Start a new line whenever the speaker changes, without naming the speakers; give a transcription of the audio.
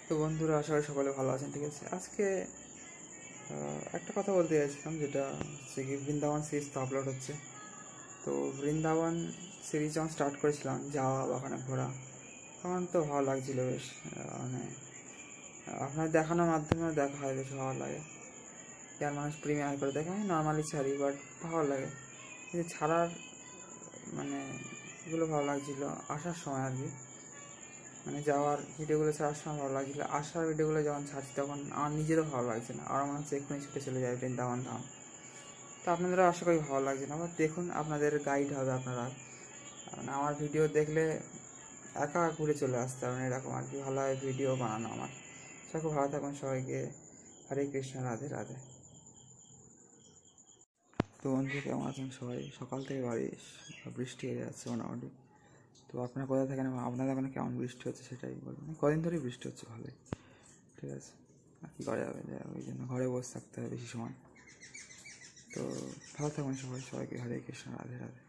তো বন্ধুরা, আশা করি সকলে ভালো আছেন। ঠিক আছে, আজকে একটা কথা বলতে চাইছিলাম, যেটা হচ্ছে কি, বৃন্দাবন সিরিজ তো আপলোড হচ্ছে। তো বৃন্দাবন সিরিজ যখন স্টার্ট করেছিলাম, যাওয়া বা ওখানে ঘোরা, তখন তো ভালো লাগছিল বেশ। মানে আপনার দেখানোর মাধ্যমেও দেখা হয়, বেশ ভালো লাগে। যার মানুষ প্রিমিয়ার করে দেখে, আমি নর্মালি ছাড়ি, বাট ভালো লাগে। কিন্তু ছাড়ার মানে এগুলো ভালো লাগছিল আসার সময় আর কি। মানে যাওয়ার ভিডিওগুলো ছাড়ার সময় ভালো লাগছিল, আসার ভিডিওগুলো যখন ছাড়ছি তখন আমার নিজেরও ভালো লাগছে না, আর মনে হচ্ছে এক্ষুনি ছুটে চলে যায় বৃন্দাবন ধাম। তো আপনাদেরও আশা করি ভালো লাগছে না, বাট দেখুন, আপনাদের গাইড হবে আপনারা। মানে আমার ভিডিও দেখলে একা ঘুরে চলে আসতে পারবেন, এরকম আর কি ভালোভাবে ভিডিও বানানো আমার। সবাই ভালো থাকুন, সবাইকে হরে কৃষ্ণ, রাধে রাধে। তো বন্ধু, কেমন আছেন সবাই? সকাল থেকে বাড়ি বৃষ্টি হয়ে যাচ্ছে মোটামুটি। তো আপনারা কোথায় থাকেন, আপনাদের ওখানে কেমন বৃষ্টি হচ্ছে সেটাই বলবেন। কদিন ধরেই বৃষ্টি হচ্ছে ভালোই। ঠিক আছে, আর কী করা যাবে, ওই জন্য ঘরে বসে থাকতে হবে বেশি সময়। তো ভালো থাকুন সবাই, সবাইকে হরে কৃষ্ণ, রাধে রাধে।